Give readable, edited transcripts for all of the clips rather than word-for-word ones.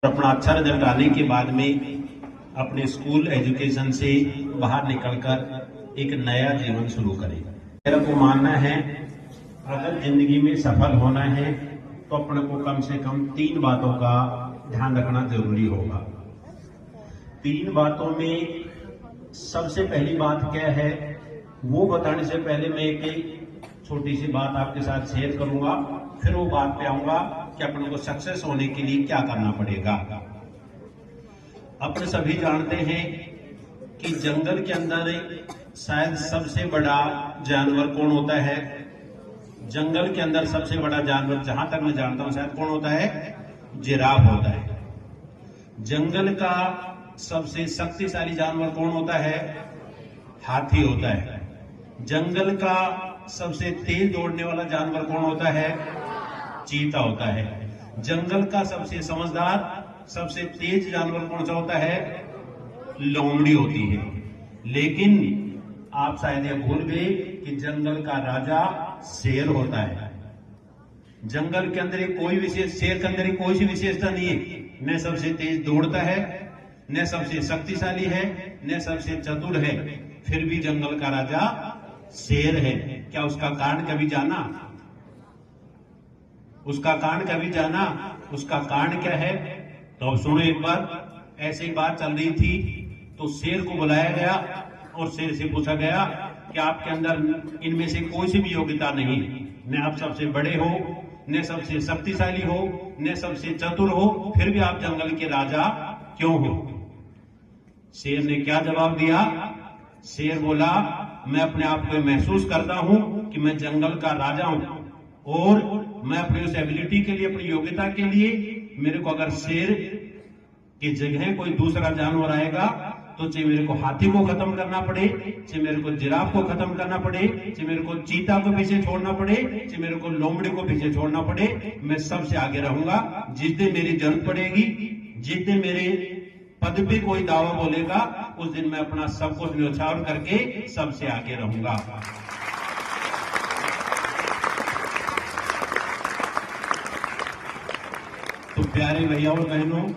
अपना अच्छा रिजल्ट आने के बाद में अपने स्कूल एजुकेशन से बाहर निकलकर एक नया जीवन शुरू करें। मेरा को मानना है अगर जिंदगी में सफल होना है तो अपने को कम से कम 3 बातों का ध्यान रखना जरूरी होगा। 3 बातों में सबसे पहली बात क्या है वो बताने से पहले मैं एक छोटी सी बात आपके साथ शेयर करूंगा, फिर वो बात पे आऊंगा कि अपने को सक्सेस होने के लिए क्या करना पड़ेगा। अपने सभी जानते हैं कि जंगल के अंदर शायद सबसे बड़ा जानवर कौन होता है? जंगल के अंदर सबसे बड़ा जानवर जहां तक मैं जानता हूं शायद कौन होता है? जिराफ होता है। जंगल का सबसे शक्तिशाली जानवर कौन होता है? हाथी होता है। जंगल का सबसे तेज दौड़ने वाला जानवर कौन होता है? चीता होता है। जंगल का सबसे समझदार सबसे तेज जानवर कौन सा होता है? लोमड़ी होती है। लेकिन आप शायद यह भूल गए कि जंगल का राजा शेर होता है। जंगल के अंदर कोई विशेष शेर के अंदर कोई सी विशेषता नहीं है। न सबसे तेज दौड़ता है, न सबसे शक्तिशाली है, न सबसे चतुर है, फिर भी जंगल का राजा शेर है। क्या उसका कारण कभी जाना? उसका कारण कभी जाना? उसका कारण क्या है? तो अब सुनो एक बार। ऐसी बात चल रही थी तो शेर को बुलाया गया और शेर से पूछा गया कि आपके अंदर इनमें से कोई सी भी योग्यता नहीं, न आप सबसे बड़े हो, न सबसे शक्तिशाली हो, न सबसे चतुर हो, फिर भी आप जंगल के राजा क्यों हो? शेर ने क्या जवाब दिया? शेर बोला, मैं अपने आप को महसूस करता हूं कि मैं जंगल का राजा हूं और मैं अपनी उस एबिलिटी के लिए, अपनी योग्यता के लिए, मेरे को अगर शेर की जगह कोई दूसरा जानवर आएगा तो चाहे मेरे को हाथी को खत्म करना पड़े, चाहे मेरे को जिराफ को खत्म करना पड़े, चाहे मेरे को चीता को पीछे छोड़ना पड़े, चाहे मेरे को लोमड़ी को पीछे छोड़ना पड़े, मैं सबसे आगे रहूंगा। जिस दिन मेरी जरूरत पड़ेगी, जिस दिन मेरे पद पे कोई दावा बोलेगा, उस दिन मैं अपना सब कुछ न्यौछावर करके सबसे आगे रहूंगा। तो प्यारे भैया और बहनों,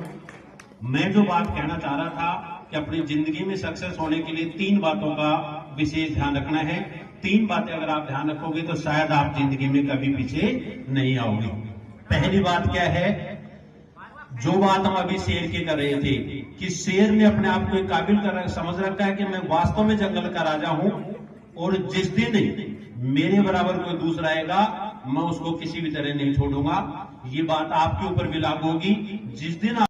मैं जो बात कहना चाह रहा था कि अपनी जिंदगी में सक्सेस होने के लिए 3 बातों का विशेष ध्यान रखना है। 3 बातें अगर आप ध्यान रखोगे तो शायद आप जिंदगी में कभी पीछे नहीं आओगे। पहली बात क्या है? जो बात हम अभी शेर की कर रहे थे कि शेर ने अपने आप को काबिल समझ रखा है कि मैं वास्तव में जंगल का राजा हूं और जिस दिन मेरे बराबर कोई दूसरा आएगा मैं उसको किसी भी तरह नहीं छोड़ूंगा। ये बात आपके ऊपर भी लागू होगी। जिस दिन